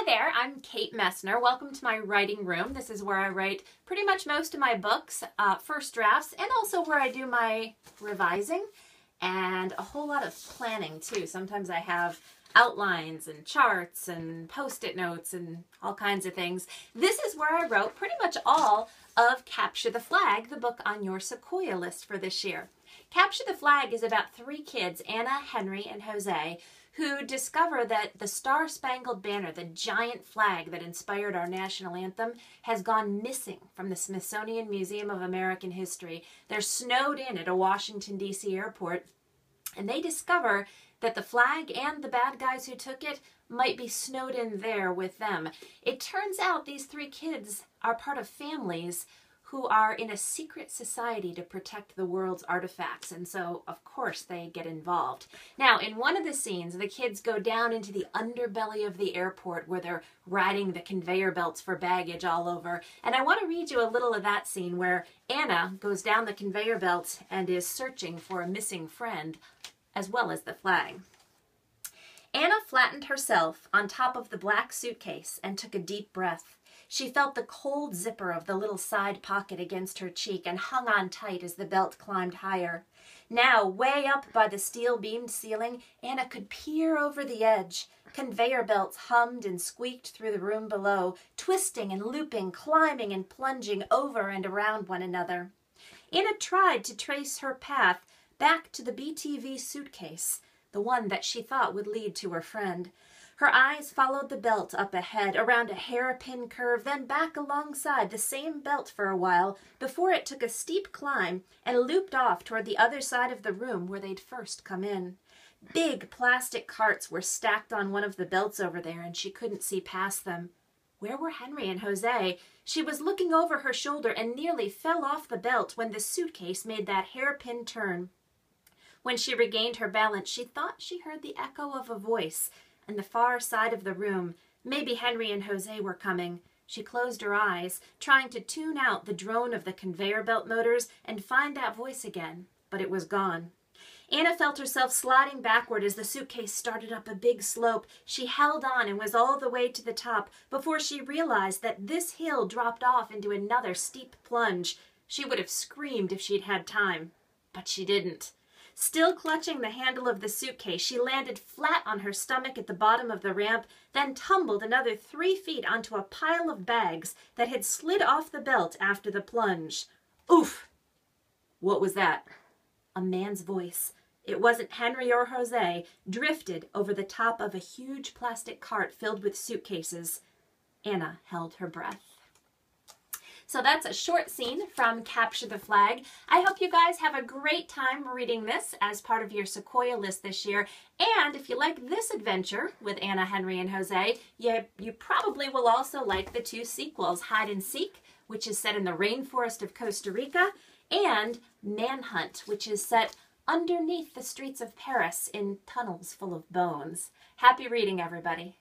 there, I'm Kate Messner. Welcome to my writing room. This is where I write pretty much most of my books, first drafts, and also where I do my revising and a whole lot of planning too. Sometimes I have outlines and charts and post-it notes and all kinds of things. This is where I wrote pretty much all of Capture the Flag, the book on your Sequoyah list for this year. Capture the Flag is about three kids, Anna, Henry, and Jose, who discover that the Star-Spangled Banner, the giant flag that inspired our national anthem, has gone missing from the Smithsonian Museum of American History. They're snowed in at a Washington, D.C. airport, and they discover that the flag and the bad guys who took it might be snowed in there with them. It turns out these three kids are part of families who are in a secret society to protect the world's artifacts, and so of course they get involved. Now, in one of the scenes, the kids go down into the underbelly of the airport where they're riding the conveyor belts for baggage all over, and I want to read you a little of that scene where Anna goes down the conveyor belt and is searching for a missing friend, as well as the flag. Anna flattened herself on top of the black suitcase and took a deep breath. She felt the cold zipper of the little side pocket against her cheek and hung on tight as the belt climbed higher. Now, way up by the steel-beamed ceiling, Anna could peer over the edge. Conveyor belts hummed and squeaked through the room below, twisting and looping, climbing and plunging over and around one another. Anna tried to trace her path back to the BTV suitcase, the one that she thought would lead to her friend. Her eyes followed the belt up ahead, around a hairpin curve, then back alongside the same belt for a while before it took a steep climb and looped off toward the other side of the room where they'd first come in. Big plastic carts were stacked on one of the belts over there, and she couldn't see past them. Where were Henry and Jose? She was looking over her shoulder and nearly fell off the belt when the suitcase made that hairpin turn. When she regained her balance, she thought she heard the echo of a voice on the far side of the room. Maybe Henry and Jose were coming. She closed her eyes, trying to tune out the drone of the conveyor belt motors and find that voice again, but it was gone. Anna felt herself sliding backward as the suitcase started up a big slope. She held on and was all the way to the top before she realized that this hill dropped off into another steep plunge. She would have screamed if she'd had time, but she didn't. Still clutching the handle of the suitcase, she landed flat on her stomach at the bottom of the ramp, then tumbled another 3 feet onto a pile of bags that had slid off the belt after the plunge. Oof! What was that? A man's voice. It wasn't Henry or Jose, drifted over the top of a huge plastic cart filled with suitcases. Anna held her breath. So that's a short scene from Capture the Flag. I hope you guys have a great time reading this as part of your Sequoyah list this year. And if you like this adventure with Anna, Henry, and Jose, you probably will also like the two sequels, Hide and Seek, which is set in the rainforest of Costa Rica, and Manhunt, which is set underneath the streets of Paris in tunnels full of bones. Happy reading, everybody.